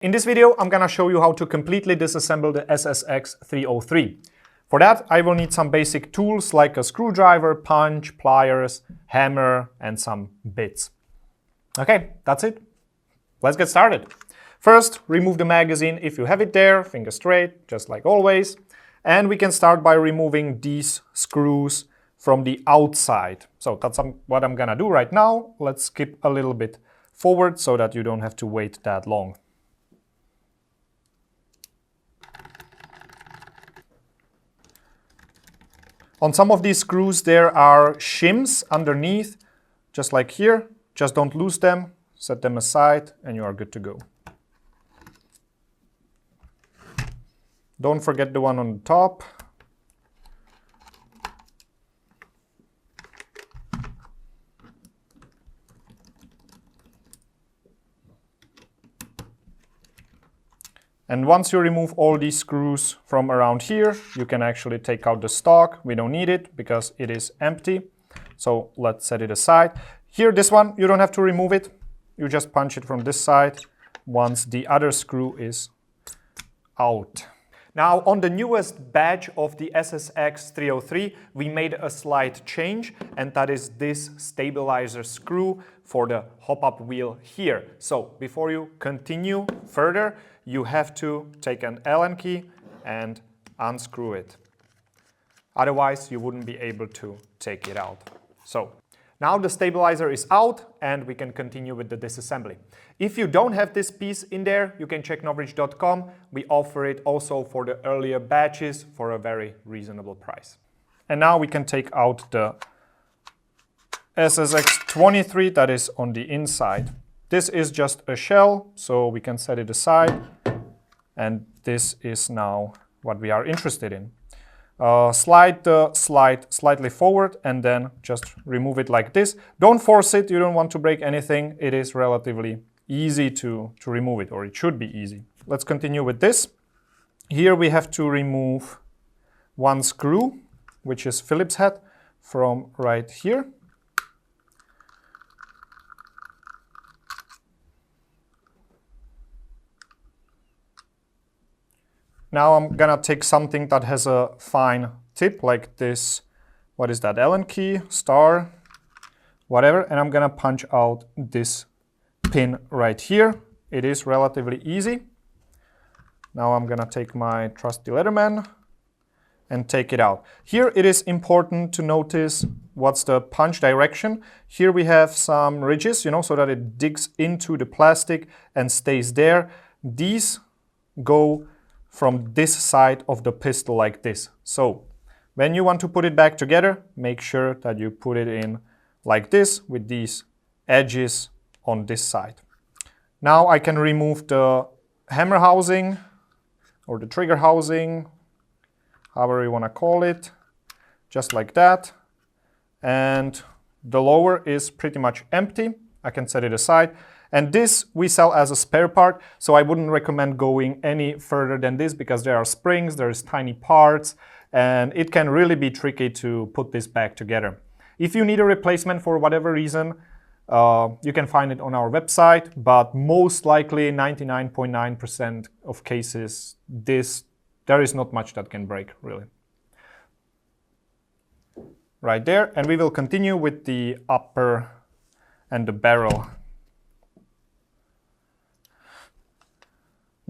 In this video, I'm gonna show you how to completely disassemble the SSX303. For that, I will need some basic tools like a screwdriver, punch, pliers, hammer, and some bits. Okay, that's it. Let's get started. First, remove the magazine if you have it there, finger straight, just like always. And we can start by removing these screws from the outside. So that's what I'm gonna do right now. Let's skip a little bit forward so that you don't have to wait that long. On some of these screws there are shims underneath, just like here. Just don't lose them, set them aside, and you are good to go. Don't forget the one on the top. And once you remove all these screws from around here, you can actually take out the stock. We don't need it because it is empty. So let's set it aside. Here, this one, you don't have to remove it. You just punch it from this side once the other screw is out. Now, on the newest batch of the SSX303, we made a slight change, and that is this stabilizer screw for the hop-up wheel here. So before you continue further, you have to take an Allen key and unscrew it. Otherwise, you wouldn't be able to take it out. So now the stabilizer is out and we can continue with the disassembly. If you don't have this piece in there, you can check NOVRITSCH.com. We offer it also for the earlier batches for a very reasonable price. And now we can take out the SSX303 that is on the inside. This is just a shell, so we can set it aside. And this is now what we are interested in. Slide the slide slightly forward and then just remove it like this. Don't force it, you don't want to break anything. It is relatively easy to remove it, or it should be easy. Let's continue with this. Here we have to remove one screw, which is Phillips head, from right here. Now I'm gonna take something that has a fine tip like this, what is that, Allen key, star, whatever, and I'm gonna punch out this pin right here. It is relatively easy. Now I'm gonna take my trusty Leatherman and take it out. Here it is important to notice what's the punch direction. Here we have some ridges, so that it digs into the plastic and stays there. These go from this side of the pistol like this. So when you want to put it back together, make sure that you put it in like this with these edges on this side. Now I can remove the hammer housing or the trigger housing, however you want to call it, just like that. And the lower is pretty much empty. I can set it aside. And this we sell as a spare part, so I wouldn't recommend going any further than this because there are springs, there's tiny parts, and it can really be tricky to put this back together. If you need a replacement for whatever reason, you can find it on our website, but most likely 99.9% of cases, there is not much that can break, really. Right there, and we will continue with the upper and the barrel.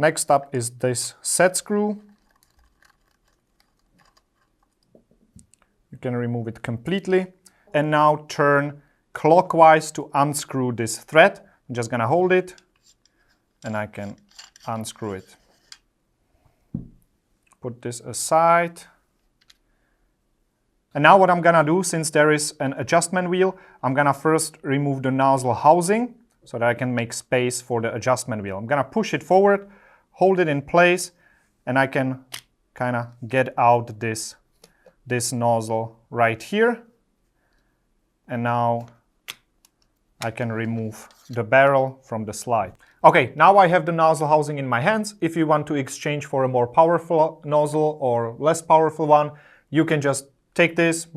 Next up is this set screw. You can remove it completely. And now turn clockwise to unscrew this thread. I'm just gonna hold it and I can unscrew it. Put this aside. And now what I'm gonna do, since there is an adjustment wheel, I'm gonna first remove the nozzle housing so that I can make space for the adjustment wheel. I'm gonna push it forward, hold it in place, and I can kind of get out this nozzle right here. And now I can remove the barrel from the slide. Okay, now I have the nozzle housing in my hands. If you want to exchange for a more powerful nozzle or less powerful one, you can just take this,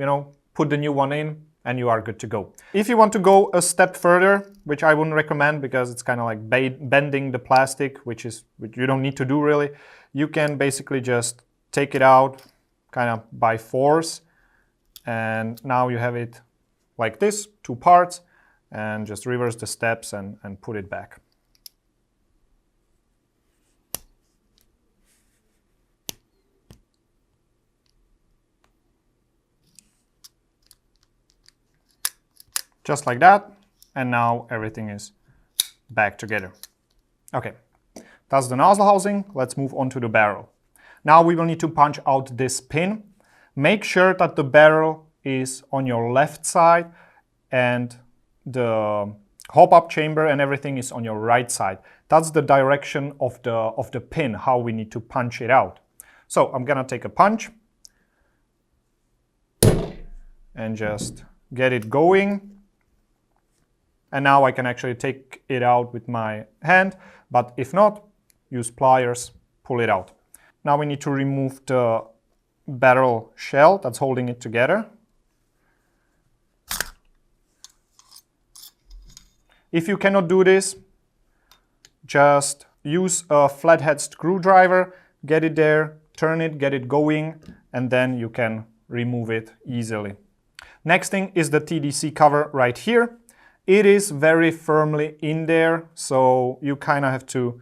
put the new one in, and you are good to go. If you want to go a step further, which I wouldn't recommend because it's kind of like bending the plastic, which you don't need to do really, you can basically just take it out kind of by force, and now you have it like this, 2 parts, and just reverse the steps and put it back. Just like that, and now everything is back together. Okay, that's the nozzle housing. Let's move on to the barrel. Now we will need to punch out this pin. Make sure that the barrel is on your left side and the hop-up chamber and everything is on your right side. That's the direction of the pin, how we need to punch it out. So I'm gonna take a punch and just get it going. And now I can actually take it out with my hand, but if not, use pliers, pull it out. Now we need to remove the barrel shell that's holding it together. If you cannot do this, just use a flathead screwdriver, get it there, turn it, get it going, and then you can remove it easily. Next thing is the TDC cover right here. It is very firmly in there, so you kind of have to,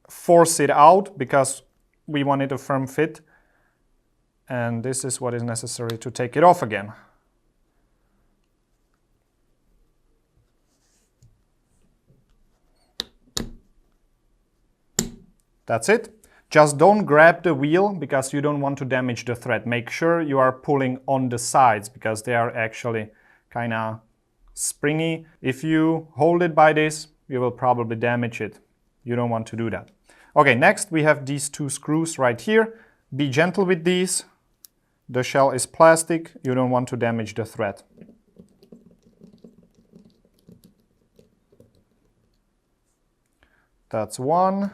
force it out because we want it a firm fit. And this is what is necessary to take it off again. That's it. Just don't grab the wheel because you don't want to damage the thread. Make sure you are pulling on the sides because they are actually kind of springy. If you hold it by this, you will probably damage it. You don't want to do that. Okay, next we have these 2 screws right here. Be gentle with these. The shell is plastic. You don't want to damage the thread. That's one.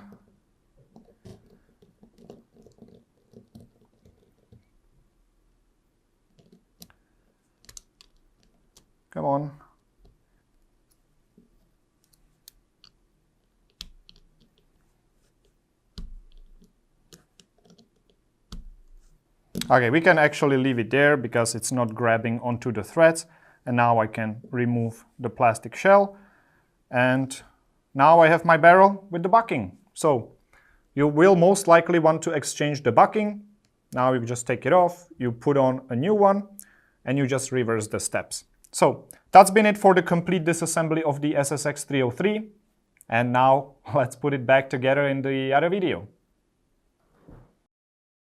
Come on. Okay, we can actually leave it there because it's not grabbing onto the threads. And now I can remove the plastic shell. And now I have my barrel with the bucking. So you will most likely want to exchange the bucking. Now you just take it off, you put on a new one, and you just reverse the steps. So that's been it for the complete disassembly of the SSX303. And now let's put it back together in the other video.